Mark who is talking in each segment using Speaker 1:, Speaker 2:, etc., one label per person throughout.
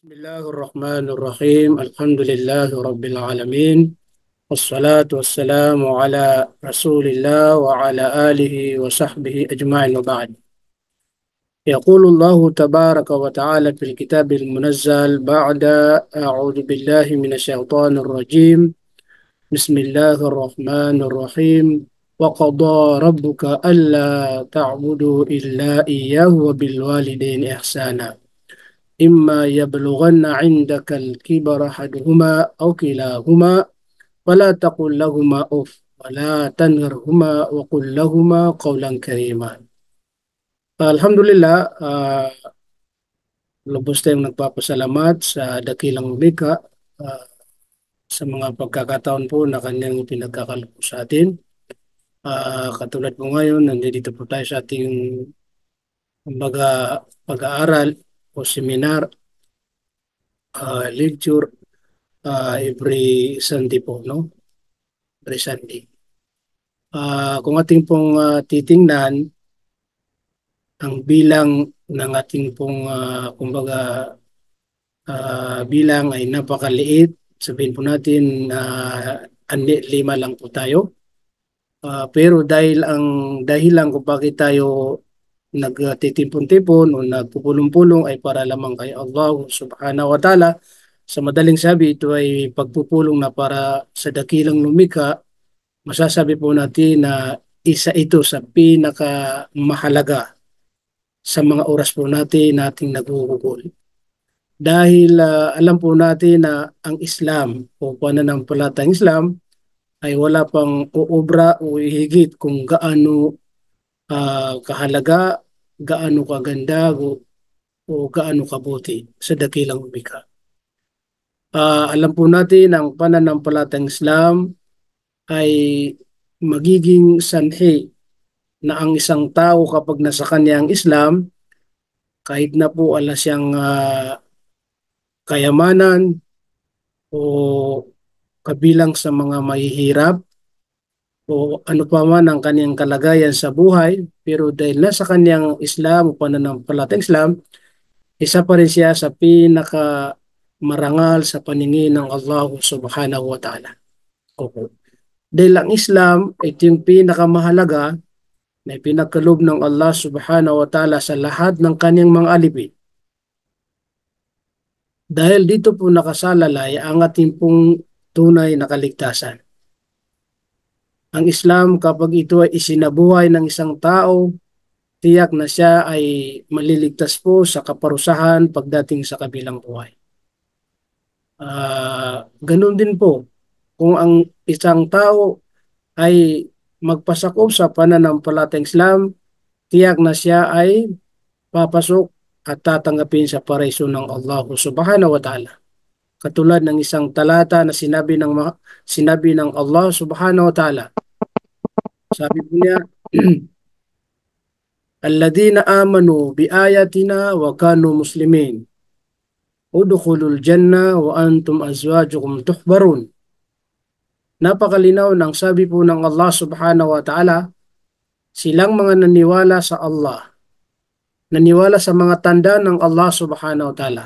Speaker 1: بسم الله الرحمن الرحيم الحمد لله رب العالمين والصلاة والسلام على رسول الله وعلى آله وصحبه أجمعين وبعد. يقول الله تبارك وتعالى في الكتاب المنزل بعد أعوذ بالله من الشيطان الرجيم. بسم الله الرحمن الرحيم. وقضى ربك ألا تعبدوا إلا إياه وبالوالدين إحسانا إما يبلغن عندك الكبر أحدهما أو كلاهما ولا تقل لهما أف ولا تنهرهما وقل لهما قولا كريما. Alhamdulillah, lubos tayong nagpapasalamat sa dakilang lumikha ah, sa mga pagkakataon po na kanyang pinagkakaloob sa atin. Katulad po ngayon, nandito po tayo sa ating kumbaga, pag-aaral o seminar, lecture, every Sunday po, no? Every Sunday. Kung ating pong titingnan, ang bilang ng ating pong kumbaga bilang ay napakaliit. Sabihin po natin lima lang po tayo. Pero dahil ang dahilan kung bakit tayo nagtitipon-tipon o nagpupulong-pulong ay para lamang kay Allah subhanahu wa ta'ala. Sa madaling sabi, ito ay pagpupulong na para sa dakilang lumikha. Masasabi po natin na isa ito sa pinakamahalaga sa mga oras po nating nagugugol. Dahil alam po natin na ang Islam o pananampalatayang Islam ay wala pang uubra o ihigit kung gaano kahalaga, gaano kaganda o gaano kabuti sa dakilang lumikha. Alam po natin ang pananampalatayang Islam ay magiging sanhi na ang isang tao kapag nasa kanya ang Islam, kahit na po ala siyang kayamanan o kabilang sa mga mahihirap o ano pa man ang kanyang kalagayan sa buhay, pero dahil nasa kanyang Islam o pananampalatayang Islam, isa pa rin siya sa pinaka marangal sa paningin ng Allah subhanahu wa ta'ala. Okay. Dahil ang Islam ay ito yung pinakamahalaga na ipinagkaloob ng Allah subhanahu wa ta'ala sa lahat ng kanyang mga alipin. Dahil dito po nakasalalay ang ating pong tunay na kaligtasan. Ang Islam, kapag ito ay isinabuhay ng isang tao, tiyak na siya ay maliligtas po sa kaparusahan pagdating sa kabilang buhay. Ganun din po, kung ang isang tao ay magpasakop sa pananampalatayang Islam, tiyak na siya ay papasok at tatanggapin sa paraiso ng Allah subhanahu wa ta'ala. Katulad ng isang talata na sinabi ng Allah subhanahu wa ta'ala. Sabi po niya, Alladhina amanu bi ayatina wa kanu muslimin. Udkhulul janna wa antum azwajukum tuhbarun. Napakalinaw ng sabi po ng Allah subhanahu wa ta'ala, silang mga naniwala sa Allah, naniwala sa mga tanda ng Allah subhanahu wa ta'ala.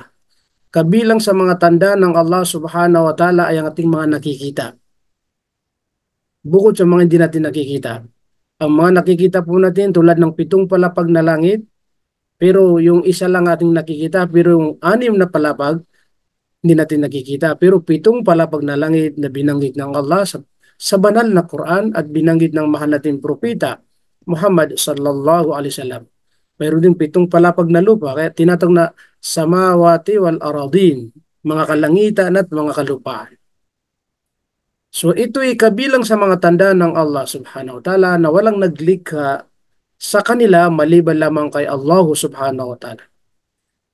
Speaker 1: Kabilang sa mga tanda ng Allah subhanahu wa ta'ala ay ang ating mga nakikita. Bukod sa mga hindi natin nakikita. Ang mga nakikita po natin tulad ng 7 palapag na langit, pero yung isa lang ating nakikita, pero yung 6 na palapag, hindi natin nakikita. Pero 7 palapag na langit na binanggit ng Allah sa banal na Quran at binanggit ng mahal nating propeta, Muhammad sallallahu alaihi wasallam. Mayroon din 7 palapag na lupa, kaya tinatawag na samawati wal aradin, mga kalangitan at mga kalupaan. So ito ay kabilang sa mga tanda ng Allah subhanahu wa ta'ala na walang naglikha sa kanila maliban lamang kay Allah subhanahu wa ta'ala.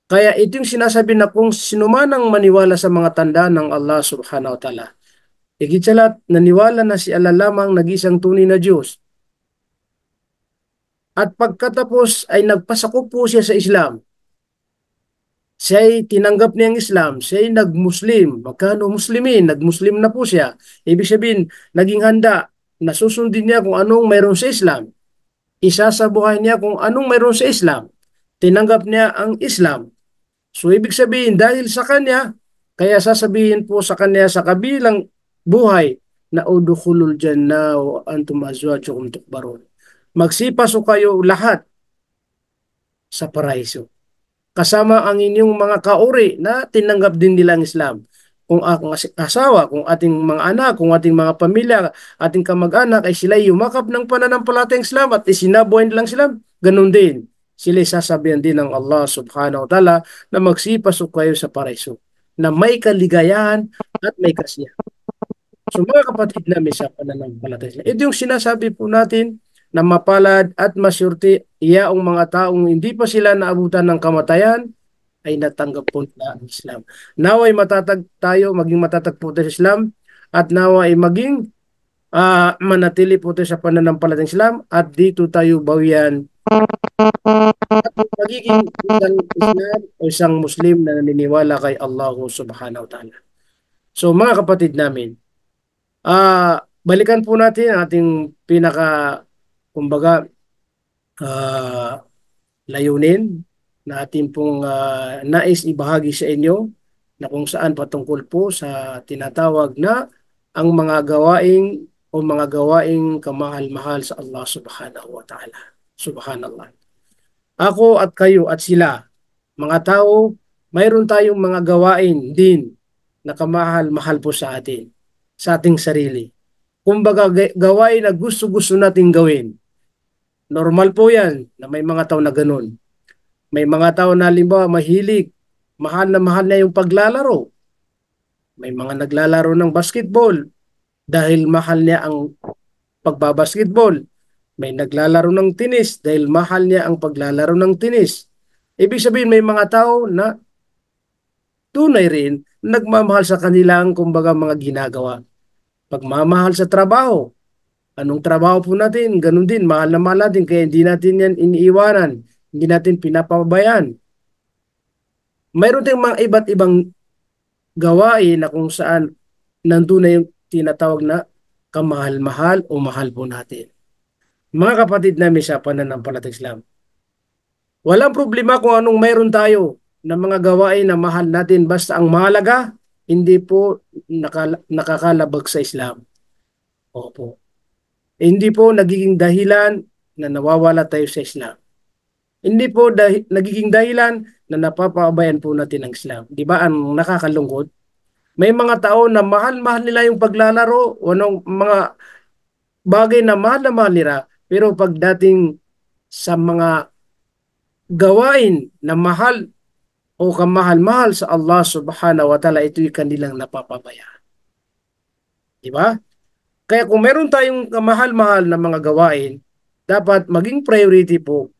Speaker 1: Kaya ito yung sinasabi na kung sino man ang maniwala sa mga tanda ng Allah subhanahu wa ta'ala, higit sa lahat, naniwala na si Allah lamang nag-isang tunay na Diyos. At pagkatapos ay nagpasakop po siya sa Islam. Siya ay tinanggap niya ang Islam, siya ay nag-Muslim. Magkano Muslimin? Nag-Muslim na po siya. Ibig sabihin, naging handa, nasusundin niya kung anong mayroon sa Islam. Isa sa buhay niya kung anong mayroon sa Islam. Tinanggap niya ang Islam. So ibig sabihin, dahil sa kanya, kaya sasabihin po sa kanya sa kabilang buhay na udkhulul janna wa antum azwajukum tukbarun. Magsipaso kayo lahat sa paraiso. Kasama ang inyong mga kauri na tinanggap din nila ang Islam. Kung ang asawa, kung ating mga anak, kung ating mga pamilya, ating kamag-anak ay sila yumakap ng pananampalatayang Islam at isinabuhay nilang Islam, ganun din. Sila sasabihan din ng Allah subhanahu wa ta'ala na magsipasok kayo sa paraiso na may kaligayahan at may kasiyahan. So mga kapatid namin sa pananampalataya, ito yung sinasabi po natin na mapalad at masyurti iyaong mga taong hindi pa sila naabutan ng kamatayan ay natanggap po nila ang Islam. Naway matatag tayo, maging matatag po tayo sa Islam at naway maging manatili po tayo sa pananampalatayang Islam at dito tayo bawian at magiging isang Islam o isang Muslim na naniniwala kay Allah subhanahu wa ta'ala. So mga kapatid namin, balikan po natin ang ating pinaka, kumbaga, ah, layunin na ating pong nais ibahagi sa inyo na kung saan patungkol po sa tinatawag na ang mga gawaing o mga gawaing kamahal-mahal sa Allah subhanahu wa ta'ala. Subhanallah. Ako at kayo at sila, mga tao, mayroon tayong mga gawain din na kamahal-mahal po sa atin, sa ating sarili. Kumbaga, gawain na gusto-gusto nating gawin. Normal po yan na may mga tao na ganun. May mga tao na halimbawa mahilig, mahal na yung paglalaro. May mga naglalaro ng basketball dahil mahal niya ang pagbabasketball. May naglalaro ng tinis dahil mahal niya ang paglalaro ng tinis. Ibig sabihin may mga tao na tunay rin nagmamahal sa kanilang kumbaga mga ginagawa. Pagmamahal sa trabaho. Anong trabaho po natin? Ganun din, mahal na mahal natin kaya hindi natin yan iniiwanan. Hindi natin pinapabayaan. Mayroon tayong mga iba't ibang gawain na kung saan nandun na yung tinatawag na kamahal-mahal o mahal po natin. Mga kapatid namin sa pananampalatayang Islam, walang problema kung anong mayroon tayo na mga gawain na mahal natin basta ang mahalaga, hindi po nakakalabag sa Islam. Opo. Hindi po nagiging dahilan na nawawala tayo sa Islam. Hindi po nagiging dahilan na napapabayan po natin ang Islam. Di ba ang nakakalungkot? May mga tao na mahal-mahal nila yung paglalaro o ng mga bagay na mahal nila, pero pagdating sa mga gawain na mahal o kamahal-mahal sa Allah subhanahu wa ta'ala, ito'y kanilang napapabayaan. Di ba? Kaya kung meron tayong kamahal-mahal na mga gawain, dapat maging priority po,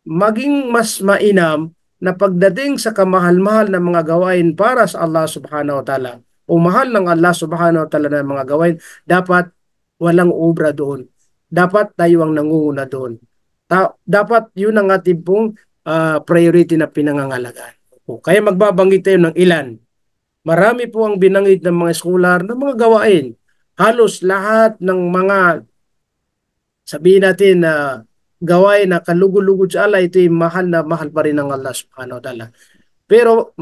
Speaker 1: maging mas mainam na pagdating sa kamahal-mahal na mga gawain para sa Allah subhanahu wa ta'ala o mahal ng Allah subhanahu wa ta'ala na mga gawain, dapat walang obra doon. Dapat tayo ang nangunguna doon. Dapat yun ang ating pong priority na pinangangalagaan. Kaya magbabanggit tayo ng ilan. Marami po ang binanggit ng mga scholar ng mga gawain. Halos lahat ng mga, sabihin natin na gawain na kalugod-lugod sa Allah, ito mahal na mahal pa rin ng Allah subhanahu wa ta'ala. Pero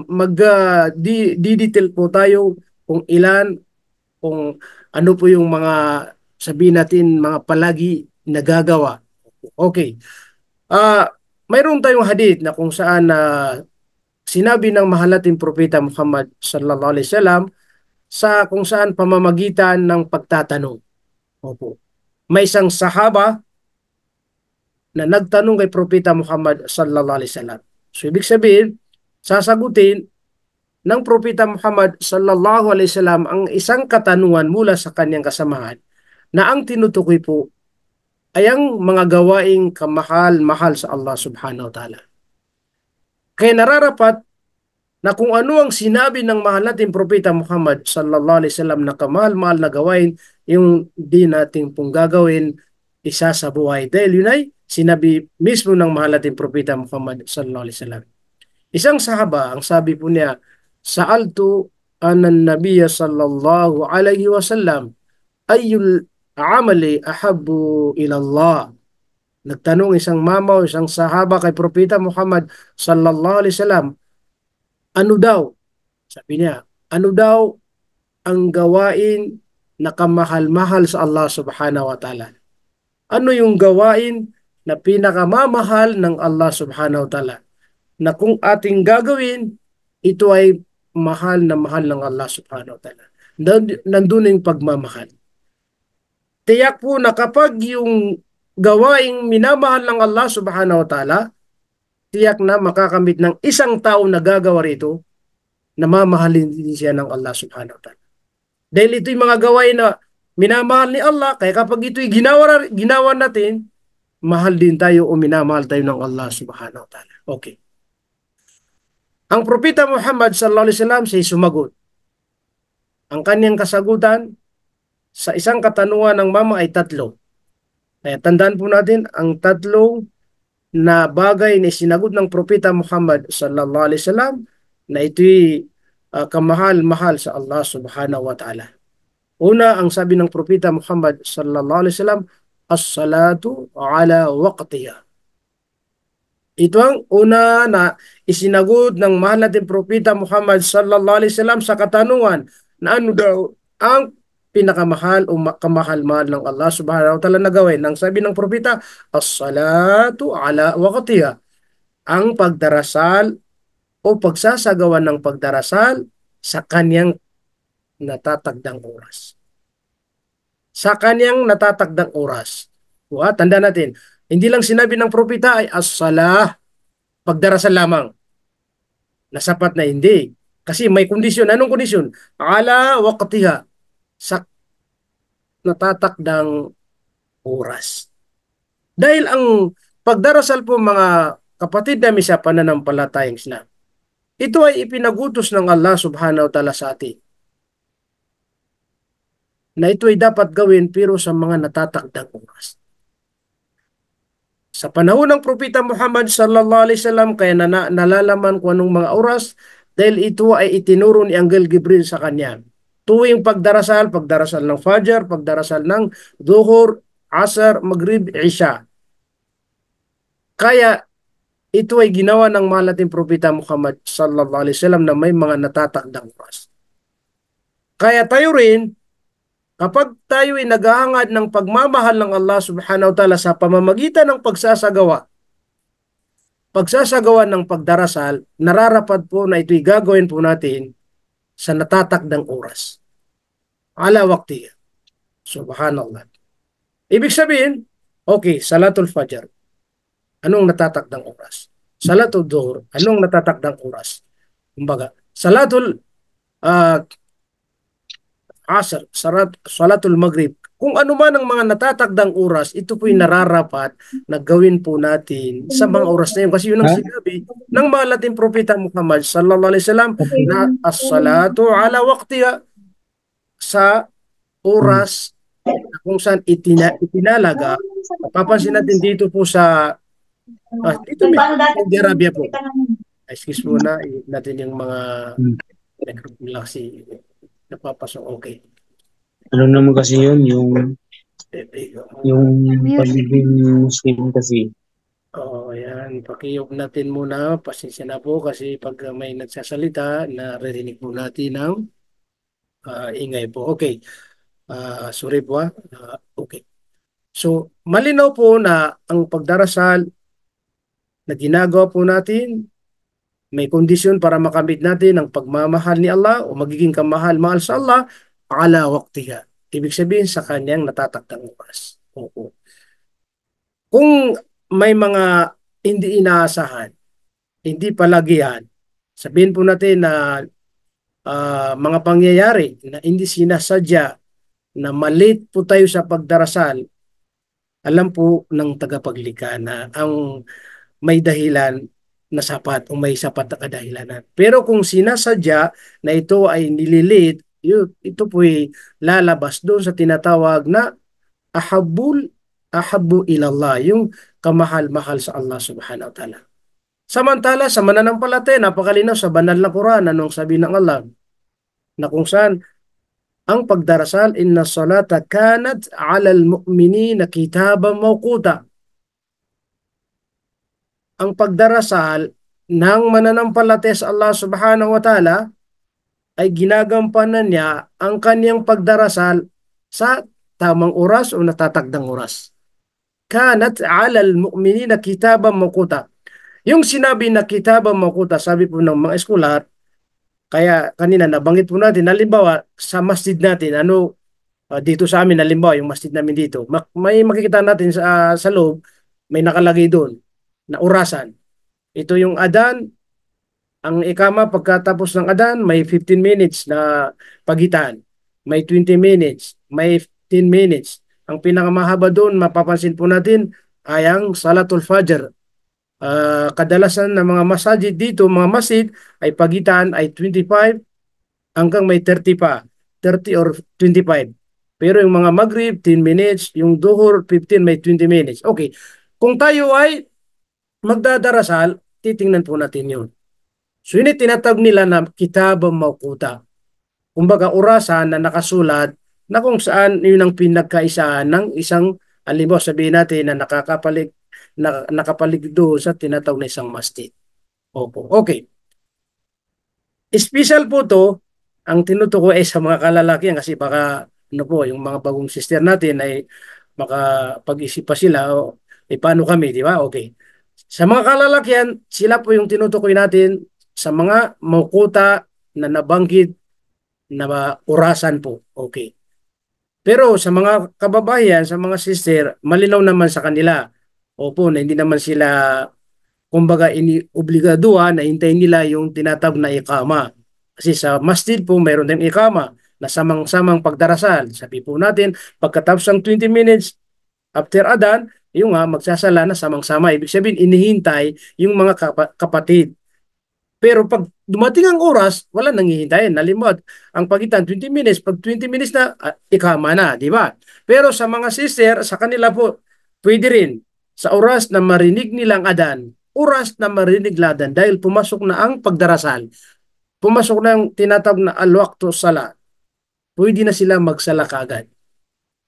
Speaker 1: di-detail po tayo kung ilan, kung ano po yung mga, sabihin natin, mga palagi nagagawa. Okay. Mayroon tayong hadith na kung saan sinabi ng mahal nating propeta Muhammad sallallahu alaihi wasallam sa kung saan pamamagitan ng pagtatanong. Opo. May isang sahaba na nagtanong kay propeta Muhammad sallallahu alaihi wasallam. So ibig sabihin, sasagutin ng propeta Muhammad sallallahu alaihi wasallam ang isang katanungan mula sa kanyang kasamahan na ang tinutukoy po ay ang mga gawaing kamahal-mahal sa Allah subhanahu wa ta'ala. Kaya nararapat na kung ano ang sinabi ng mahal nating propeta Muhammad sallallahu alaihi wasallam na kamahal-mahal na gawain, yung di nating pong gagawin isa sa buhay. Dahil yun ay sinabi mismo ng mahal nating propeta Muhammad sallallahu alaihi wasallam. Isang sahaba, ang sabi po niya, Sa'altu anan nabiyya sallallahu alaihi wasallam ayyul amali ahabbu ilallah. Nagtanong isang mama o isang sahaba kay propeta Muhammad sallallahu alaihi wasallam, Ano daw, sabi niya, ano daw ang gawain na kamahal-mahal sa Allah subhanahu wa ta'ala? Ano yung gawain na pinakamamahal ng Allah subhanahu wa ta'ala? Na kung ating gagawin, ito ay mahal ng Allah subhanahu wa ta'ala. Nandun yung pagmamahal. Tiyak po na kapag yung gawaing minamahal ng Allah subhanahu wa ta'ala, tiyak na makakamit ng isang tao na gagawa rito, na mamahalin din siya ng Allah subhanahu wa ta'ala. Dahil ito'y mga gawain na minamahal ni Allah, kaya kapag ito'y ginawa natin, mahal din tayo o minamahal tayo ng Allah subhanahu wa ta'ala. Okay. Ang Propeta Muhammad sallallahu alaihi wasallam siya sumagot. Ang kanyang kasagutan sa isang katanungan ng mama ay tatlo. Kaya tandaan po natin ang tatlong na bagay na sinagot ng Propeta Muhammad sallallahu alaihi wasallam na ito'y kamahal-mahal sa Allah subhanahu wa ta'ala. Una, ang sabi ng Propeta Muhammad sallallahu alaihi wasallam, as-salatu ala waqtiha. Ito ang una na isinagot ng mahal natin Propeta Muhammad sallallahu alaihi wasallam sa katanungan na ano daw ang pinakamahal o kamahal-mahal ng Allah subhanahu wa ta'ala na gawin. Ang sabi ng Propeta, as-salatu ala waqtiha. Ang pagdarasal o pagsasagawa ng pagdarasal sa kanyang natatagdang oras. Sa kanyang natatagdang oras. Tanda natin, hindi lang sinabi ng propeta ay as-salah, pagdarasal lamang. Nasapat na hindi. Kasi may kondisyon. Anong kondisyon? Ala waqtiha. Sa natatakdang oras. Dahil ang pagdarasal po mga kapatid namin sa pananampalatayang Islam, ito ay ipinagutos ng Allah subhanahu wa ta'ala sa atin. Na ito ay dapat gawin pero sa mga natatakdang oras. Sa panahon ng Propeta Muhammad sallallahu alaihi wasallam, kaya nalalaman kung anong mga oras dahil ito ay itinuro ni Anghel Gabriel sa kanya. Tuwing pagdarasal ng Fajr, pagdarasal ng Dhuhr, Asar, Maghrib, Isha. Kaya ito ay ginawa ng mahal nating Propeta Muhammad sallallahu alaihi wasallam na may mga natatakdang oras. Kaya tayo rin, kapag tayo ay naghahangad ng pagmamahal ng Allah subhanahu wa ta'ala sa pamamagitan ng pagsasagawa ng pagdarasal, nararapat po na ito'y gagawin po natin sa natatakdang oras. Ala waqti. Subhanallah. Ibig sabihin, okay, Salatul Fajr. Anong natatakdang oras? Salatul Dhuhr. Anong natatakdang oras? Kumbaga, Salatul Asar, Salatul Maghrib. Kung ano man ang mga natatagdang oras, ito po'y nararapat na gawin po natin sa mga oras na yun. Kasi yun ang sinabi ng mahal nating Propeta Muhammad sallallahu alaihi wasallam na as-salatu ala waqtiha, sa oras na kung saan itinalaga. Papansin natin dito po sa dito may Saudi Arabia po. Excuse mo na, natin yung mga kasi napapasok. Okay.
Speaker 2: Ano naman kasi yun, yung pagiging Muslim kasi.
Speaker 1: Oo, yan. Pakiyog natin muna. Pasensya na po kasi pag may nagsasalita, naririnig po natin ng ingay po. Okay. Sorry po. Okay. So, malinaw po na ang pagdarasal na ginagawa po natin, may kondisyon para makamit natin ang pagmamahal ni Allah o magiging kamahal-mahal sa Allah ala waqtiha. Ibig sabihin sa kanyang natatakdang oras. Oo. Kung may mga hindi inaasahan, hindi palagihan, sabihin po natin na mga pangyayari na hindi sinasadya na malit po tayo sa pagdarasal, alam po ng tagapaglikha na ang may dahilan na sapat o may sapat na kadahilanan. Pero kung sinasadya na ito ay nililit, ito po'y lalabas doon sa tinatawag na ahabbu ilallah, yung kamahal-mahal sa Allah subhanahu wa ta'ala. Samantala, sa mananampalataya, napakalinaw sa banal na Quran, anong sabi ng Allah, na kung saan ang pagdarasal, inna salata kanat alal mu'minina kitaban mawquta. Ang pagdarasal ng mananampalataya sa Allah subhanahu wa ta'ala ay ginagampanan niya ang kaniyang pagdarasal sa tamang oras o natatagdang oras. Kanat alal mu'minina kitaban mawquta. Yung sinabi na kitaban mawquta, sabi po ng mga eskolar, kaya kanina nabanggit po natin, halimbawa sa masjid natin, dito sa amin, halimbawa yung masjid namin dito, may makikita natin sa loob, may nakalagay doon na orasan. Ito yung adan, ang ikama pagkatapos ng adan, may 15 minutes na pagitan. May 20 minutes, may 10 minutes. Ang pinakamahaba doon, mapapansin po natin, ay ang Salatul Fajr. Kadalasan ng mga masajid dito, mga masjid, ay pagitan ay 25 hanggang may 30 pa. 30 or 25. Pero yung mga Maghrib, 10 minutes. Yung Duhur, 15, may 20 minutes. Okay. Kung tayo ay magdadarasal, titingnan po natin yun. So yun tinatawag nila na kitabang mawquta. Kumbaga orasan na nakasulat na kung saan yun ang pinagkaisahan ng isang, halimbawa sabihin natin na nakapalig doon sa tinatawag na isang masjid. Opo. Okay. Special po to, ang tinutukoy ay sa mga kalalakihan kasi baka yung mga bagong sister natin ay makapag-isip pa sila paano kami, di ba? Okay. Sa mga kalalakihan, sila po yung tinutukoy natin sa mga mawquta na nabanggit na orasan po. Okay. Pero sa mga kababayan, sa mga sister, malinaw naman sa kanila. Opo, na hindi naman sila kumbaga iniobligado na hintayin nila yung tinatawag na ikama. Kasi sa masjid po mayroon din ikama na samang-samang pagdarasal. Sabi po natin, pagkatapos ng 20 minutes after adan, yung magsasala na samang-sama. Ibig sabihin, inihintay yung mga kapatid. Pero pag dumating ang oras, wala nang hihintayin. Nalimot, ang pagitan 20 minutes, pag 20 minutes na, ikama na, di ba? Pero sa mga sister, sa kanila po, pwede rin. Sa oras na marinig nilang adan, oras na marinig ladan dahil pumasok na ang pagdarasal. Pumasok na ang tinatawag na al-waqtu sala. Pwede na sila magsala kagad.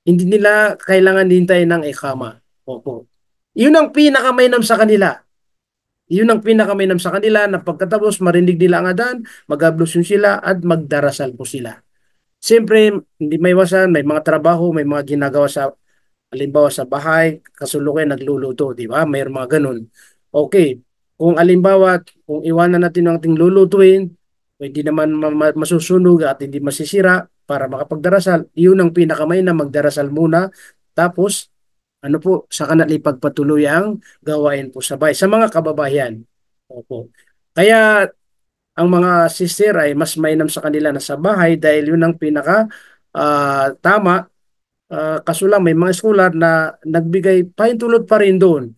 Speaker 1: Hindi nila kailangan hintayin ng ikama. Opo. Yun ang pinakamainam sa kanila. Yun ang pinakamainam sa kanila na pagkatapos marinig nila ang adan, mag-ablusyon sila at magdarasal po sila. Siyempre, hindi may iwasan, may mga trabaho, may mga ginagawa sa halimbawa sa bahay, kasulukuyan nagluluto, di ba? Mayroon mga ganun. Okay. Kung halimbawa, kung iwanan natin ang ating lulutuin, hindi naman masusunog at hindi masisira para makapagdarasal, yun ang pinakamay na magdarasal muna. Tapos, saka na ipagpatuloy ang gawain po sa bahay. Sa mga kababayan. Opo. Kaya, ang mga sister ay mas mainam sa kanila na sa bahay dahil yun ang pinaka tama. Kaso lang may mga scholar na nagbigay pahintulot pa rin doon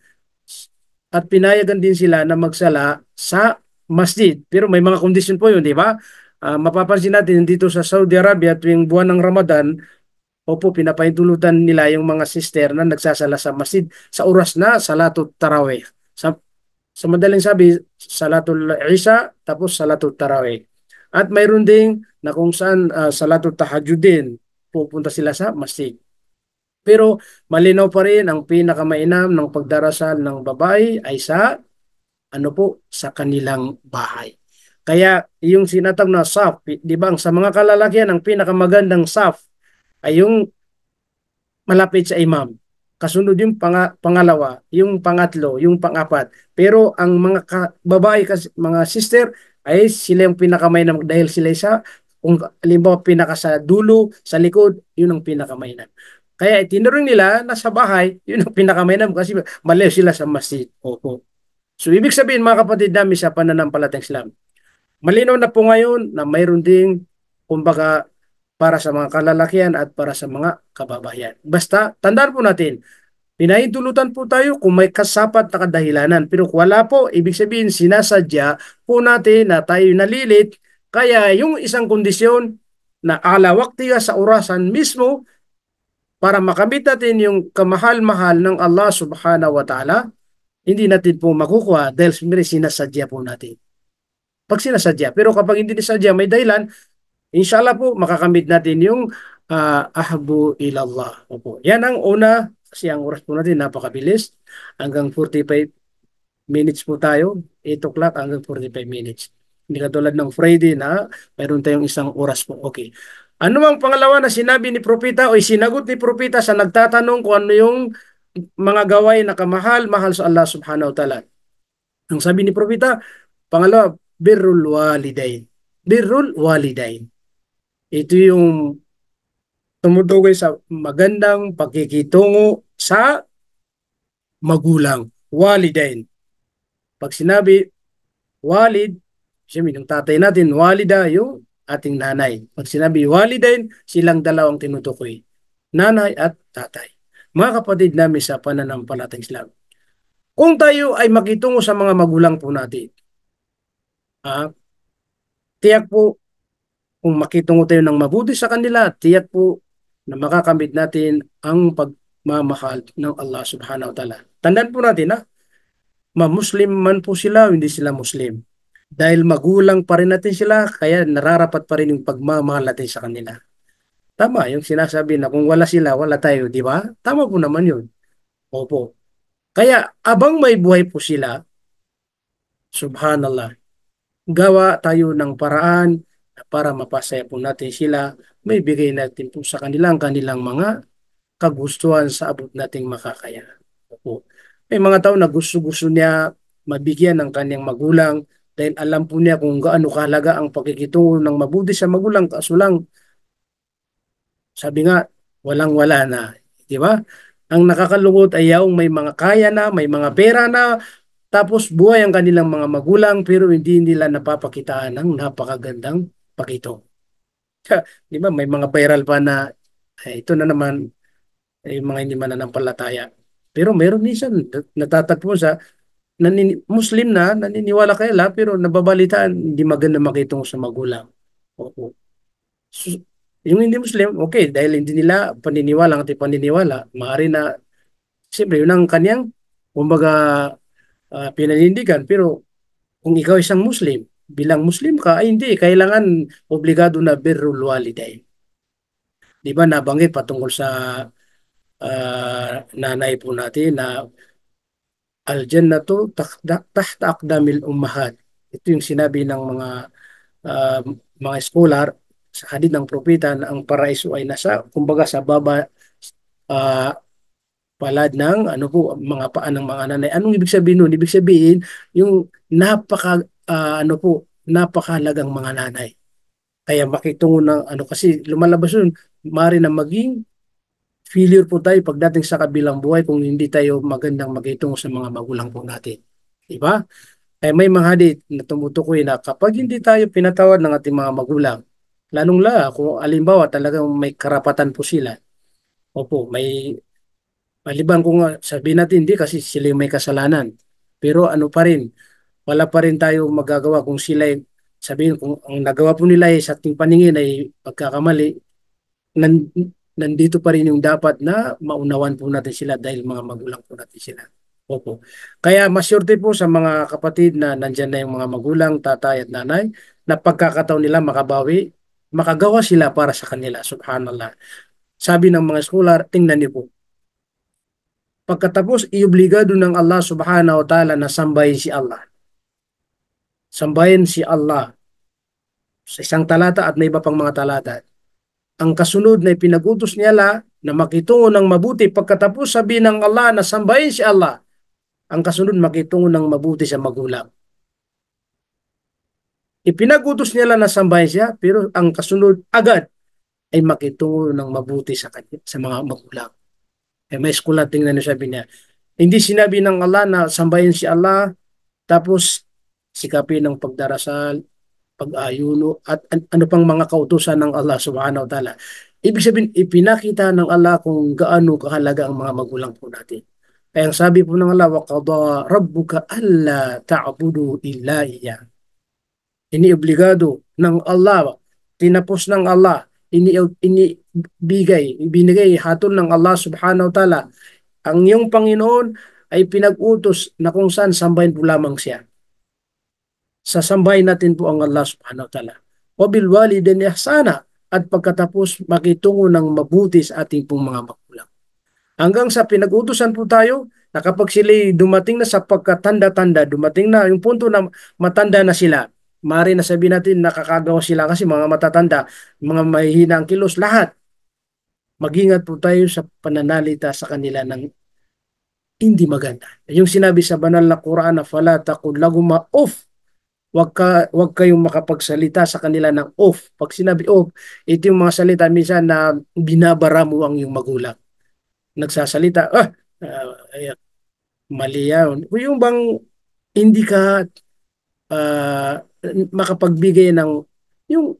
Speaker 1: at pinayagan din sila na magsala sa masjid. Pero may mga kondisyon po yun, di ba? Mapapansin natin dito sa Saudi Arabia tuwing buwan ng Ramadan, opo, pinapahintulutan nila yung mga sister na nagsasala sa masjid sa oras na Salatul Tarawih. Sa madaling sabi, Salatul Isha, tapos Salatul Tarawih. At mayroon ding na kung saan Salatul Tahajjud din, pupunta sila sa masjid. Pero malinaw pa rin ang pinakamainam ng pagdarasal ng babae ay sa kanilang bahay. Kaya yung sinatag na saf, di ba sa mga kalalakihan ang pinakamagandang saf ay yung malapit sa imam. Kasunod yung pangalawa, yung pangatlo, yung pangapat. Pero ang mga babae, mga sister, ay sila yung pinakamainam dahil sila kung halimbawa pinaka sa dulo, sa likod, yun ang pinakamainam. Kaya itinuring nila na sa bahay, yun ang pinakamainam kasi malayo sila sa masjid. Opo. So ibig sabihin mga kapatid namin sa pananampalatayang Islam, malinaw na po ngayon na mayroon ding kumbaga para sa mga kalalakihan at para sa mga kababayan. Basta tandaan po natin, pinahintulutan po tayo kung may kasapat na kadahilanan. Pero kung wala po, ibig sabihin sinasadya po natin na tayo nalilit. Kaya yung isang kondisyon na ala waktiya sa orasan mismo para makamit natin yung kamahal-mahal ng Allah subhanahu wa ta'ala, hindi natin po makukuha dahil sinasadya po natin. Pag sinasadya. Pero kapag hindi nasadya, may dahilan, inshallah po, makakamit natin yung ahbu ilallah. Opo. Yan ang una, kasi ang oras po natin napakabilis. Hanggang 45 minutes po tayo, 8 o'clock hanggang 45 minutes. Hindi katulad ng Friday na mayroon tayong isang oras po. Okay. Ano ang pangalawa na sinabi ni Propeta o sinagot ni Propeta sa nagtatanong kung ano yung mga gawain na kamahal-mahal sa Allah subhanahu wa ta'ala? Ang sabi ni Propeta, pangalawa, birrul walidain. Birrul walidain. Ito yung tumutukoy sa magandang pagkikitungo sa magulang. Walidain. Pag sinabi walid, siyempre yung tatay natin, walida yung ating nanay. Pag sinabi walidain, silang dalawang tinutukoy. Nanay at tatay. Mga kapatid namin sa pananampalatayang Islam. Kung tayo ay makitungo sa mga magulang po natin, ah, tiyak po kung makitungo tayo ng mabuti sa kanila, tiyak po na makakamit natin ang pagmamahal ng Allah subhanahu wa ta'ala. Tandaan po natin na ma-Muslim man po sila, hindi sila Muslim. Dahil magulang pa rin natin sila, kaya nararapat pa rin yung pagmamahal natin sa kanila. Tama, yung sinasabi na kung wala sila, wala tayo, di ba? Tama po naman yun. Opo. Kaya abang may buhay po sila, subhanallah, gawa tayo ng paraan para mapasaya po natin sila, may bigay natin po sa kanilang mga kagustuhan sa abot nating makakaya. Opo. May mga tao na gusto-gusto niya mabigyan ng kanyang magulang dahil alam po niya kung gaano kahalaga ang pagkikitungo ng mabuti sa magulang. Kaso lang, sabi nga, walang-wala na. Di ba? Ang nakakalungkot ay yaong may mga kaya na, may mga pera na, tapos buhay ang kanilang mga magulang pero hindi nila napapakitaan ng napakagandang pakito. Di ba? May mga viral pa na ito na naman ay mga hindi mananampalataya. Pero meron minsan natatagpo sa Muslim na naniniwala kaya pero nababalitaan hindi maganda makitong sa magulang. Oo. So, yung hindi Muslim, okay, dahil hindi nila paniniwala ang ating paniniwala, maaari na siyempre yun ang kanyang kumbaga pinanindigan. Pero kung ikaw isang Muslim, bilang Muslim ka, ay hindi, kailangan obligado na birrul walidain. Di ba nabanggit patungkol sa nanay po natin na al-jannatu tahta aqdamil ummahat. Ito yung sinabi ng uh, mga scholar sa hadith ng propeta na ang paraiso ay nasa kumbaga sa baba uh, palad ng ano po mga paan ng mga nanay. Anong ibig sabihin nun? Ibig sabihin yung ano po napakahalagang mga nanay. Kaya makitungo ng ano kasi lumalabas yun, mari na maging failure po tayo pagdating sa kabilang buhay kung hindi tayo magandang magkitungo sa mga magulang po natin. Diba? Kaya may mga hadith na tumutukoy na kapag hindi tayo pinatawad ng ating mga magulang, lalong-lala kung alimbawa talagang may karapatan po sila. Opo, may maliban kung sabihin natin hindi kasi sila yung may kasalanan. Pero ano pa rin, wala pa rin tayo magagawa kung sila sabihin kung ang nagawa po nila sa ating paningin ay pagkakamali, nan, nandito pa rin yung dapat na maunawan po natin sila dahil mga magulang po natin sila. Opo. Kaya masyurte po sa mga kapatid na nandyan na yung mga magulang, tatay at nanay, na pagkakataon nila makabawi, makagawa sila para sa kanila. Subhanallah. Sabi ng mga scholar, tingnan niyo po. Pagkatapos, iobligado ng Allah subhanahu wa ta'ala na sambahin si Allah. Sambahin si Allah sa isang talata at may iba pang mga talata. Ang kasunod na ipinagutos niya na makitungo ng mabuti pagkatapos sabihin ng Allah na sambahin si Allah. Ang kasunod makitungo ng mabuti sa magulang. Ipinagutos niya na sambahin siya pero ang kasunod agad ay makitungo ng mabuti sa mga magulang. May eskwela tingnan niyo sabi niya. Hindi sinabi ng Allah na sambahin si Allah tapos sikapin ng pagdarasal, pag-ayuno at ano pang mga kautusan ng Allah subhanahu wa ta'ala. Ibig sabihin, ipinakita ng Allah kung gaano kahalaga ang mga magulang po natin. Kaya ang sabi po ng Allah, وَقَضَى رَبُّكَ أَلَّا تَعْبُدُوا إِلَّا إِيَّاهُ. Iniobligado ng Allah, tinapos ng Allah, ibinigay hatol ng Allah subhanahu wa ta'ala. Ang iyong Panginoon ay pinag-utos na kung saan sambahin po lamang siya. Sasambahin natin po ang Allah subhanahu wa ta'ala. Wabil walidin ihsana at pagkatapos makitungo ng mabuti sa ating pong mga magulang. Hanggang sa pinag-utusan po tayo, na kapag sila dumating na sa pagkatanda-tanda, dumating na yung punto na matanda na sila, maaari na sabihin natin nakakagawa sila kasi mga matatanda, mga mahihina ang kilos, lahat. Mag-ingat po tayo sa pananalita sa kanila ng hindi maganda. Yung sinabi sa banal na Quran na fala taqul lahuma uff, wag kayong makapagsalita sa kanila ng off. Pag sinabi off, ito yung mga salita minsan na binabara mo ang yung magulang. Nagsasalita, ay, mali yan. Kung yung bang hindi ka ah, makapagbigay ng yung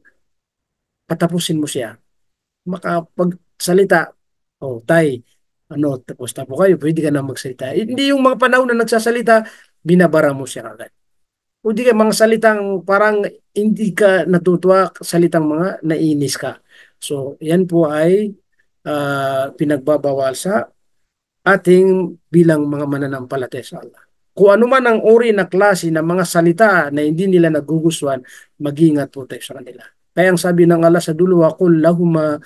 Speaker 1: patapusin mo siya. Makapagsalita, oh, tay, ano, tapos na po kayo, pwede ka na magsalita. Hindi yung mga panahon na nagsasalita, binabara mo siya agad. O di ka mga salitang parang hindi ka natutuwa, salitang mga nainis ka. So, yan po ay pinagbabawal sa ating bilang mga mananampalataya sa Allah. Kung ano man ang uri na klase ng mga salita na hindi nila nagugustuhan, mag-ingat po tayo sa kanila. Kaya ang sabi ng Allah sa dulo, "Qul lahuma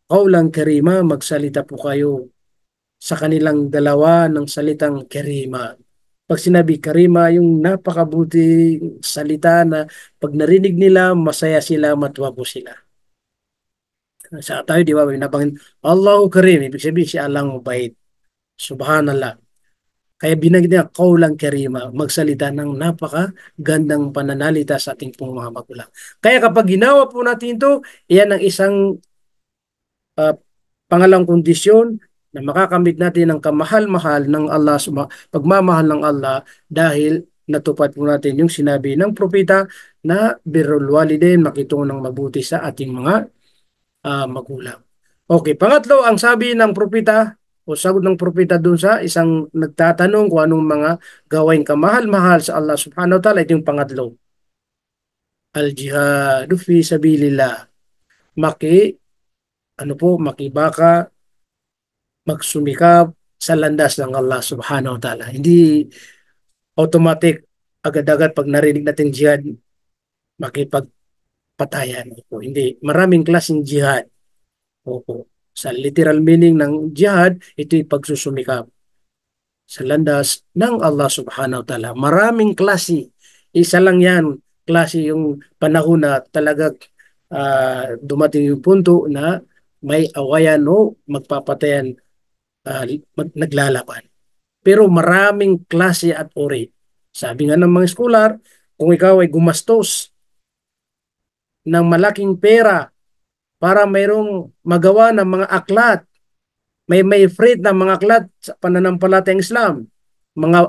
Speaker 1: qawlan karima", magsalita po kayo sa kanilang dalawa ng salitang karima. Pag sinabi karima, yung napakabuti salita na pag narinig nila, masaya sila, matuwa po sila. Sa tayo, di ba, binabangin, Allahu Karim, ibig sabihin si Allah ang mabait. Subhanallah. Kaya binanggit niya, kaulang karima, magsalita ng napakagandang pananalita sa ating pong mga magulang. Kaya kapag ginawa po natin ito, iyan ang isang uh, pangalang kondisyon na makakamit natin ang kamahal-mahal ng Allah, pagmamahal ng Allah dahil natupad po natin yung sinabi ng propeta na birrul walidain, makitungo ng mabuti sa ating mga magulang. Okay, pangatlo, ang sabi ng propeta o sagot ng propeta dun sa isang nagtatanong kung anong mga gawain kamahal-mahal sa Allah subhanahu wa ta'ala, ito yung pangatlo. Al-jihadu fi sabilillah. Makibaka, magsumikap sa landas ng Allah subhanahu wa ta'ala. Hindi automatic agad-agad pag narinig natin jihad, makipagpatayan. Opo, hindi. Maraming klaseng jihad. Opo. Sa literal meaning ng jihad, ito'y pagsusumikap sa landas ng Allah subhanahu wa ta'ala. Maraming klase. Isa lang yan. Klase yung panahon na talaga dumating yung punto na may awayan o magpapatayan, naglalaban. Pero maraming klase at uri. Sabi nga ng mga scholar, kung ikaw ay gumastos ng malaking pera para mayroong magawa ng mga aklat, may afraid na mga aklat sa pananampalatayang Islam,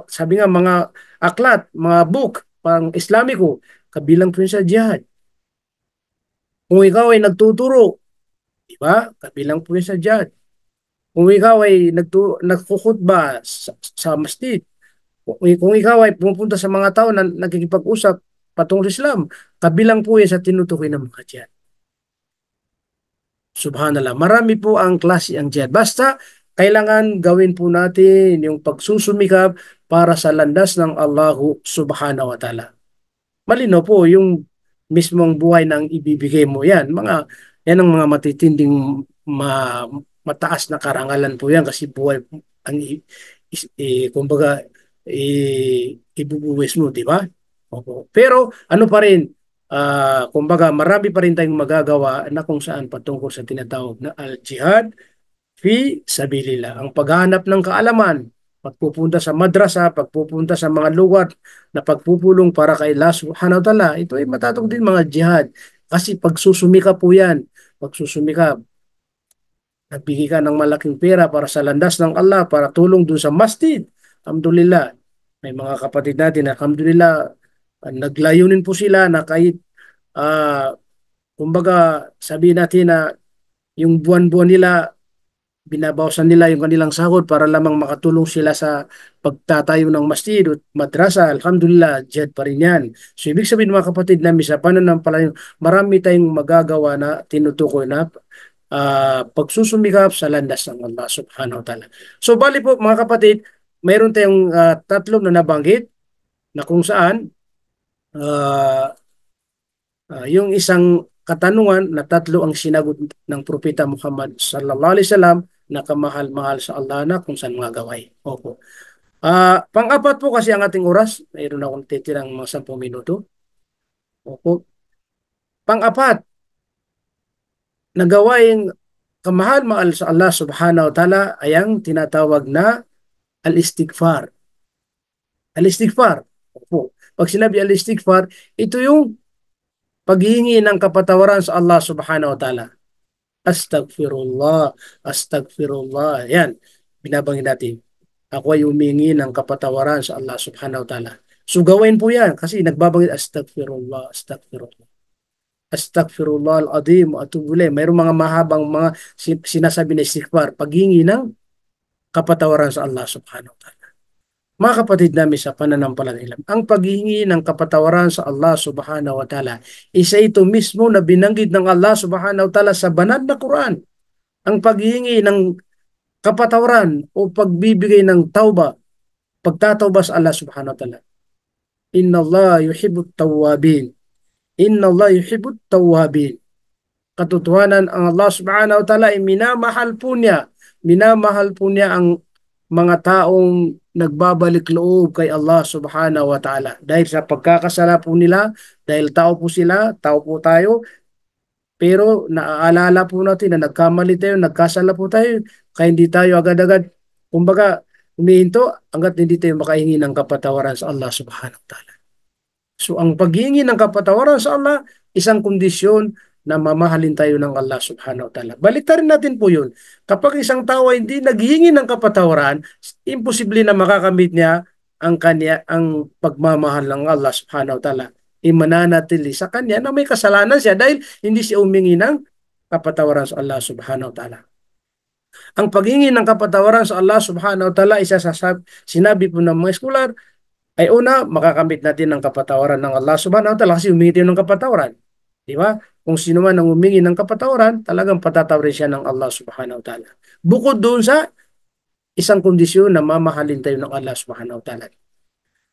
Speaker 1: sabi nga mga aklat, mga book pang Islamiko, kabilang po sa jihad. Kung ikaw ay nagtuturo, di ba? Kabilang po sa jihad. Kung ikaw ay nagkukhutba sa masjid, kung ikaw ay pumunta sa mga tao na nagkikipag-usap patungkol sa Islam, kabilang po yan sa tinutukoy ng mga jihad. Subhanallah, marami po ang klase ang jihad. Basta, kailangan gawin po natin yung pagsusumikap para sa landas ng Allahu subhanahu wa ta'ala. Malino po yung mismong buhay na ibibigay mo yan. Yan ang mga matitinding mataas na karangalan po yan kasi buhay ang kumbaga ibubuwis mo, di ba? Opo. Pero ano pa rin, kumbaga marami pa rin tayong magagawa na kung saan patungkol sa tinatawag na al-jihad fi sabilillah. Ang paghahanap ng kaalaman, pagpupunta sa madrasa, pagpupunta sa mga lugar na pagpupulong para kay Allah subhanahu wa ta'ala, ito ay matatong din mga jihad. Kasi pagsusumika po yan, pagsusumika, nagbigay ka ng malaking pera para sa landas ng Allah, para tulong dun sa masjid. Alhamdulillah, may mga kapatid natin, alhamdulillah, naglayunin po sila na kahit kumbaga sabihin natin na yung buwan-buwan nila binabawasan nila yung kanilang sahod para lamang makatulong sila sa pagtatayo ng masjid at madrasa. Alhamdulillah, jihad pa rin yan. So ibig sabihin mga kapatid namin sa pananampalataya, marami tayong magagawa na tinutukoy na pagsusumikap sa landas ng Allah subhanahu wa ta'ala. So bali po mga kapatid, mayroon tayong tatlo na nabanggit na kung saan yung isang katanungan na tatlo ang sinagot ng Propeta Muhammad sallallahu alaihi wasallam na kamahal-mahal sa Allah na kung saan mga gaway. Opo. Pang-apat po kasi ang ating oras. Mayroon akong titirang mga 10 minuto. Opo. Pang-apat, na gawaing kamahal-mahal sa Allah subhanahu wa ta'ala ay ang tinatawag na al-istighfar. Al-istighfar. Opo. Pag sinabi al-istighfar, ito yung paghihingi ng kapatawaran sa Allah subhanahu wa ta'ala. Astaghfirullah, astaghfirullah. Yan, binabanggit natin. Ako ay humingi ng kapatawaran sa Allah subhanahu wa ta'ala. So gawin po yan kasi nagbabanggit astaghfirullah, astaghfirullah. Astaghfirullah al-azim wa atubu ilayh. Mayroong mga mahabang mga sinasabi na istighfar, paghingi ng kapatawaran sa Allah subhanahu wa ta'ala. Mga kapatid namin sa pananampalataya, ang paghingi ng kapatawaran sa Allah subhanahu wa ta'ala, isa ito mismo na binanggit ng Allah subhanahu wa ta'ala sa banal na Quran. Ang paghingi ng kapatawaran o pagbibigay ng tauba, pagtatauba sa Allah subhanahu wa ta'ala. Inna Allah yuhibbut tawwabin. Inna Allah yuhibbut tawwabin. Katotohanan, ang Allah subhanahu wa ta'ala ay minamahal po niya. Minamahal po niya ang mga taong nagbabalik loob kay Allah subhanahu wa ta'ala. Dahil sa pagkakasala po nila, dahil tao po sila, tao po tayo, pero naaalala po natin na nagkamali tayo, nagkasala po tayo, kaya hindi tayo agad-agad, kumbaga, humihinto hanggat hindi tayo makahingi ng kapatawaran sa Allah subhanahu wa ta'ala. So ang paghingi ng kapatawaran sa Allah, isang kondisyon na mamahalin tayo ng Allah subhanahu wa ta'ala. Baliktarin natin po yun. Kapag isang tao ay hindi naghihingi ng kapatawaran, imposible na makakamit niya ang pagmamahal ng Allah subhanahu wa ta'ala. Imananatili sa kanya na may kasalanan siya dahil hindi siya humingi ng kapatawaran sa Allah subhanahu wa ta'ala. Ang paghingi ng kapatawaran sa Allah subhanahu wa ta'ala, isa sa sinabi po ng mga eskular, ay una, makakamit natin ng kapatawaran ng Allah subhanahu wa ta'ala kasi humingi tayo ng kapatawaran. Di ba? Kung sino man ang humingi ng kapatawaran, talagang patatawarin siya ng Allah subhanahu wa ta'ala. Bukod doon sa isang kondisyon na mamahalin tayo ng Allah subhanahu wa ta'ala.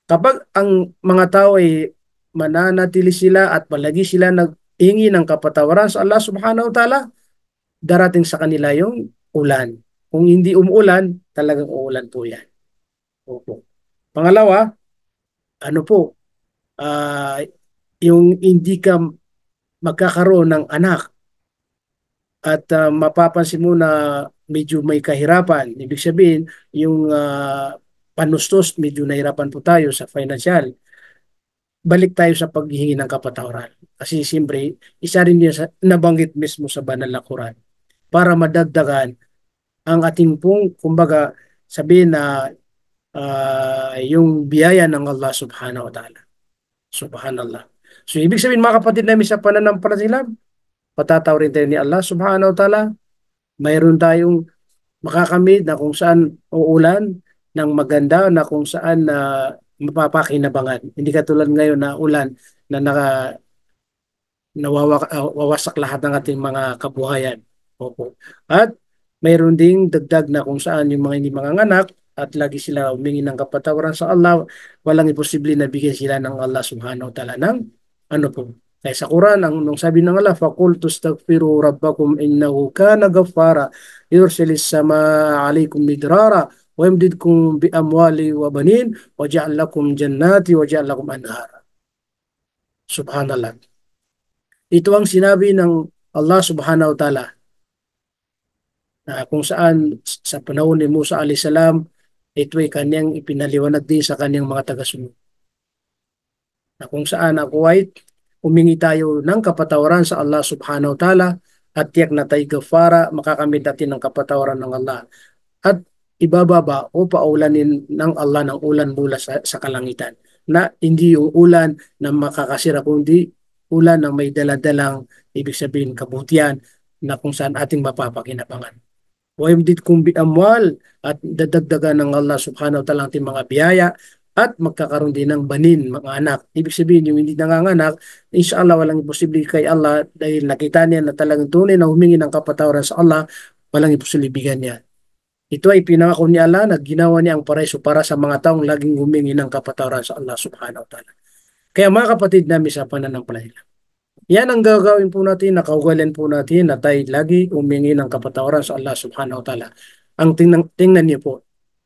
Speaker 1: Kapag ang mga tao ay mananatili sila at palagi sila naghingi ng kapatawaran sa Allah subhanahu wa ta'ala, darating sa kanila yung ulan. Kung hindi umuulan, talagang uulan po yan. Opo. Pangalawa, ano po, yung hindi ka magkakaroon ng anak at mapapansin mo na medyo may kahirapan. Ibig sabihin, yung panustos, medyo nahirapan po tayo sa financial. Balik tayo sa paghihingi ng kapatawaran. Kasi siyempre, isa rin yan sa nabanggit mismo sa banal na Quran para madagdagan ang ating pong, kumbaga, sabihin na yung biyaya ng Allah subhanahu wa ta'ala. Subhanallah. So, ibig sabihin mga kapatid namin sa pananampalataya, patatawarin tayo ni Allah subhanahu wa ta'ala. Mayroon tayong makakamit na kung saan uulan ng maganda na kung saan mapapakinabangan. Hindi katulad ngayon na ulan na nawawasak lahat ng ating mga kabuhayan. Opo. At mayroon ding dagdag na kung saan yung mga hindi manganganak at lagi sila humingi ng kapatawaran sa Allah, walang imposible na bigyan sila ng Allah subhanahu wa ta'ala ng ano po. Kaya sa Quran, nung sabi ng Allah, فَقُلْ تُسْتَغْفِرُوا رَبَّكُمْ إِنَّهُ كَانَ غَفَّارًا يُرْسِلِ السَّمَاءَ عَلَيْكُمْ مِدْرَارًا وَيُمْدِدْكُمْ بِأَمْوَالٍ وَبَنِينَ وَجَعَلْ لَكُمْ جَنَّاتٍ وَجَعَلْ لَكُمْ أَنْهَارًا. Subhanallah. Ito ang sinabi ng Allah subhanahu wa ta'ala kung saan sa panahon ni Musa alayhis salam, ito ay kanyang ipinaliwanag din sa kanyang mga tagasunod. Na kung saan ako ay humingi tayo ng kapatawaran sa Allah subhanahu wa ta'ala at tiyak na tayo gafara, makakamit natin ng kapatawaran ng Allah. At ibababa o paulanin ng Allah ng ulan mula sa kalangitan. Na hindi yung ulan na makakasira, kundi ulan na may daladalang ibig sabihin kabutihan na kung saan ating mapapakinabangan. Wayumdidkum bi amwal at dadagdagan ng Allah subhanahu wa ta'ala ating mga biyaya at magkakaroon din ng banin, mga anak. Ibig sabihin, yung hindi nanganganak, inshallah walang imposible kay Allah dahil nakita niya na talagang tunay na humingi ng kapatawaran sa Allah, walang imposible bigyan niya. Ito ay pinangako ni Allah na ginawa niya ang paraiso para sa mga taong laging humingi ng kapatawaran sa Allah subhanahu wa ta'ala. Kaya mga kapatid namin sa pananampalataya, yan ang gagawin po natin, nakaugalan po natin na tayo lagi humingi ng kapatawaran sa Allah subhanahu wa ta'ala. Ang tingnan niyo po,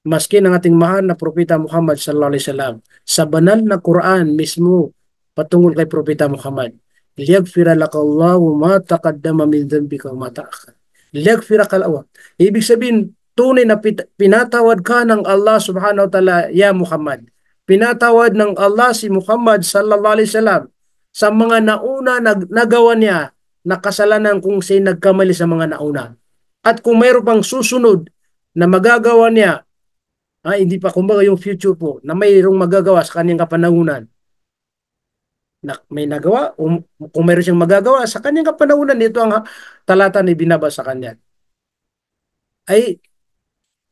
Speaker 1: maski ng ating mahal na Propeta Muhammad sallallahu alaihi wasallam sa banal na Quran mismo patungkol kay Propeta Muhammad. Liyaghfira lakallahu ma taqaddama min dhanbika wa ma ta'akhkhar. Liyaghfira kalawa. Ibig sabihin, tunay na pinatawad ka ng Allah subhanahu wa ta'ala, ya Muhammad. Pinatawad ng Allah si Muhammad sallallahu alaihi wasallam sa mga nauna nagawa niya na kasalanan kung siya nagkamali sa mga nauna. At kung mayroon pang susunod na magagawa niya, hindi pa kumbaga yung future po, na mayroong magagawa sa kanyang kapanahunan, na may nagawa, kung mayroon siyang magagawa sa kanyang kapanahunan, ito ang talata na binaba sa kanya, ay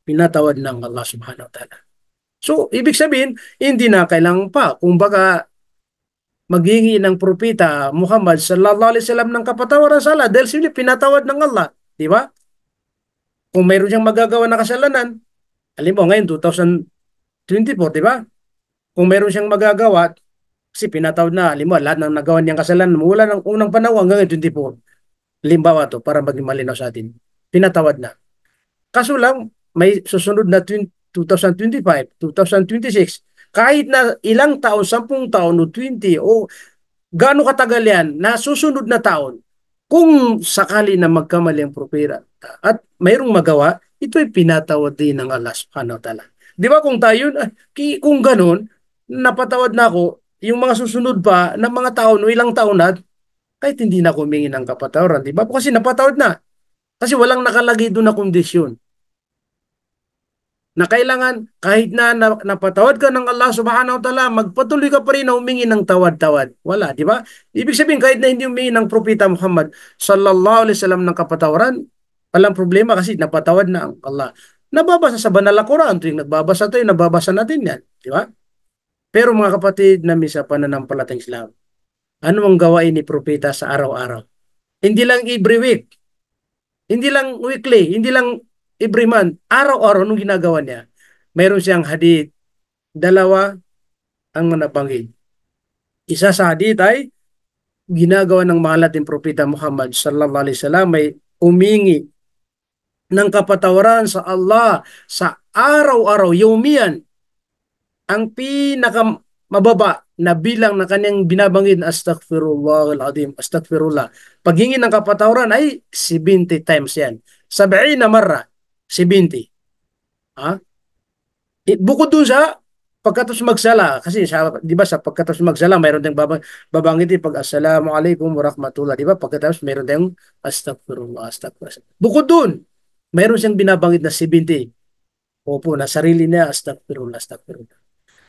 Speaker 1: pinatawad ng Allah subhanahu wa ta'ala. So, ibig sabihin, hindi na kailangan pa. Kumbaga, maghingi ng propeta Muhammad sallallahu alaihi wasallam ng kapatawaran sa Allah dahil sila pinatawad ng Allah. Di ba? Kung mayroon siyang magagawa na kasalanan, alam mo, ngayon 2024, di ba? Kung mayroon siyang magagawa, kasi pinatawad na, alam mo, lahat ng nagawa niyang kasalanan mula ng unang panahon hanggang 24. Limbawa to, para maging malinaw sa atin. Pinatawad na. Kaso lang, may susunod na 2025, 2026, kahit na ilang taon, 10 taon o 20 o gaano katagal yan, na susunod na taon, kung sakali na magkamali ang propera at mayroong magawa, ito ay pinatawad din ng Allah subhanahu wa ta'ala. Di ba kung tayo, kung ganun, napatawad na ako, yung mga susunod pa ng mga taon o ilang taon na, kahit hindi na humingi ng kapatawaran, di ba? Kasi napatawad na. Kasi walang nakalagay doon na kondisyon na kailangan kahit na napatawad ka ng Allah subhanahu wa ta'ala, magpatuloy ka pa rin na humingi ng tawad-tawad. Wala, di ba? Ibig sabihin, kahit na hindi humingi ng Propeta Muhammad sallallahu alaihi wasallam ng kapatawaran, walang problema kasi napatawad na ang Allah. Nababasa sa banal na Quran, tuwing nagbabasa tayo, nababasa natin yan. Di ba? Pero mga kapatid namin sa pananampalatayang Islam, ano ang gawain ni Propeta sa araw-araw? Hindi lang every week, hindi lang weekly, hindi lang every month, araw-araw nung ginagawa niya. Mayroon siyang hadith, dalawa ang nabanggit. Isa sa hadith ay ginagawa ng mahal nating Propeta Muhammad sallallahu alaihi wasallam may umingi ng kapatawaran sa Allah sa araw-araw, yumiyan, ang pinaka mababa na bilang na kanyang binabanggit na astaghfirullah al-azim, astaghfirullah. Paghingi ng kapatawaran ay 70 times yan. 70 na marra, 70. Ha? Bukod dun sa pagkatapos magsala, kasi di ba sa pagkatapos magsala, mayroon tayong babanggitin pag assalamualaikum warahmatullah, di ba? Pagkatapos mayroon tayong astaghfirullah, astaghfirullah. Bukod dun, mayroon siyang binabanggit na 70. Opo, na sarili niya, astaghfirullah, astaghfirullah.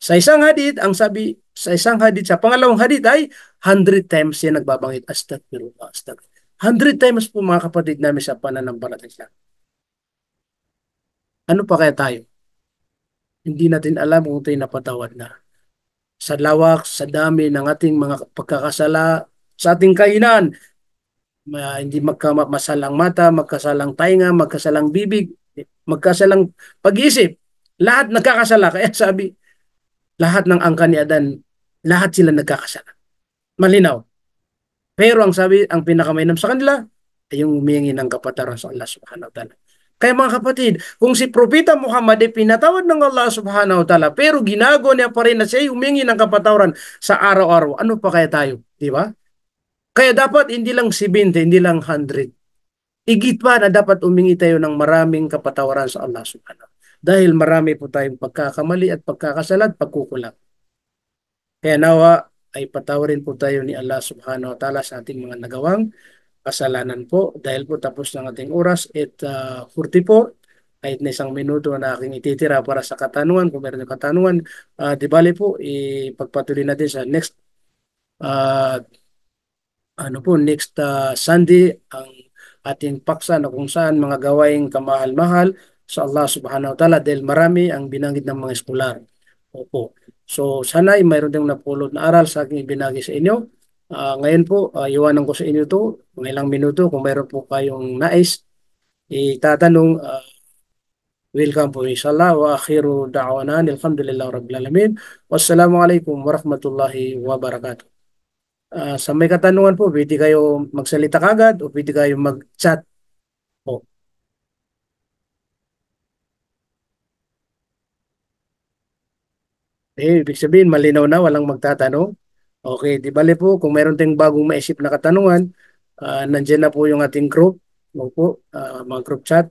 Speaker 1: Sa isang hadith, ang sabi, sa isang hadith, sa pangalawang hadith ay 100 times siya nagbabanggit, astaghfirullah, astaghfirullah. 100 times po mga kapatid namin sa pananampalataya. Ano pa kaya tayo? Hindi natin alam kung tayo napatawad na. Sa lawak, sa dami ng ating mga pagkakasala, sa ating kainan, hindi magkamasalang mata, magkasalang tainga, magkasalang bibig, magkasalang pag-iisip. Lahat nagkakasala. Kaya sabi, lahat ng angkan ni Adan, lahat sila nagkakasala. Malinaw. Pero ang sabi, ang pinakamainam sa kanila, ay yung humingi ng kapatawaran sa Allah subhanahu wa ta'ala. Kaya mga kapatid, kung si Propeta Muhammad ay pinatawad ng Allah subhanahu wa ta'ala, pero ginagawa niya pa rin na siya humingi ng kapatawaran sa araw-araw, ano pa kaya tayo? Di ba? Kaya dapat hindi lang 70, hindi lang 100. Igit pa na dapat humingi tayo ng maraming kapatawaran sa Allah subhanahu wa ta'ala. Dahil marami po tayong pagkakamali at pagkakasala at pagkukulang. Kaya nawa ay patawarin po tayo ni Allah subhanahu wa ta'ala sa ating mga nagawang kasalanan po dahil po tapos ng ating oras at 44 kahit na isang minuto na aking ititira para sa katanungan kung meron ng katanungan di bali po ipagpatuloy natin sa next uh, Sunday ang ating paksa na kung saan mga gawaing kamahal-mahal sa Allah subhanahu wa ta'ala dahil marami ang binanggit ng mga eskolar. Opo. So sana ay mayroon din napulot na aral sa aking ibinagi sa inyo. Ngayon po, iwanan ko sa inyo to ng ilang minuto. Kung mayroon po kayong nais, itatanong, welcome po inshallah. Wa akhiru da'wana, alhamdulillah rabbil alamin. Wassalamualaikum warahmatullahi wabarakatuh. Sa may katanungan po, pwede kayo magsalita kagad o pwede kayo mag-chat po. Ibig sabihin, malinaw na, walang magtatanong. Okay, di bale po, kung meron tayong bagong maisip na katanungan, nandyan na po yung ating group, no po, mga group chat,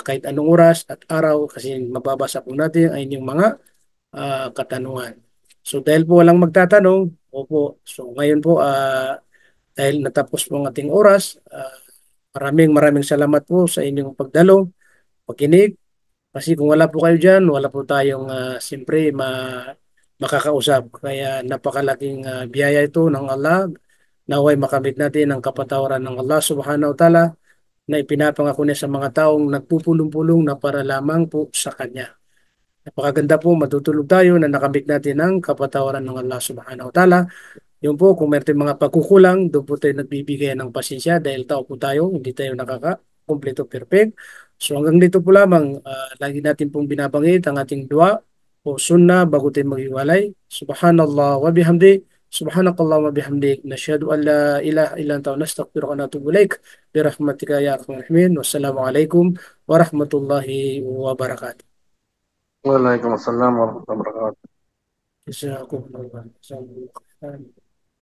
Speaker 1: kahit anong oras at araw, kasi mababasa po natin ay yung mga katanungan. So dahil po walang magtatanong, opo, so ngayon po, dahil natapos po ang ating oras, maraming maraming salamat po sa inyong pagdalo, pakinig, kasi kung wala po kayo dyan, wala po tayong siyempre makakausap. Kaya napakalaking biyaya ito ng Allah. Naway makamit natin ang kapatawaran ng Allah subhanahu wa ta'ala na ipinapangako niya sa mga taong nagpupulong-pulong na para lamang po sa Kanya. Napakaganda po, matutulog tayo na nakamit natin ang kapatawaran ng Allah subhanahu wa ta'ala. Yun po, kung meron tayong mga pagkukulang, doon po tayo nagbibigay ng pasensya dahil tao po tayo, hindi tayo nakaka-kompleto perfect. So hanggang dito po lamang, lagi natin pong binabanggit ang ating dua o sunnah bago tayo maghiwalay. Subhanallah wa bihamdi, subhanakallah wa bihamdik, nasyhadu an la ilaha illa anta wa nastaghfiruka wa natubu ilaik, birahmatika ya arhamar rahimin. Wassalamualaikum warahmatullahi wabarakatuh.
Speaker 2: Waalaikumsalam warahmatullahi wabarakatuh.
Speaker 1: Jazakumullah khairan.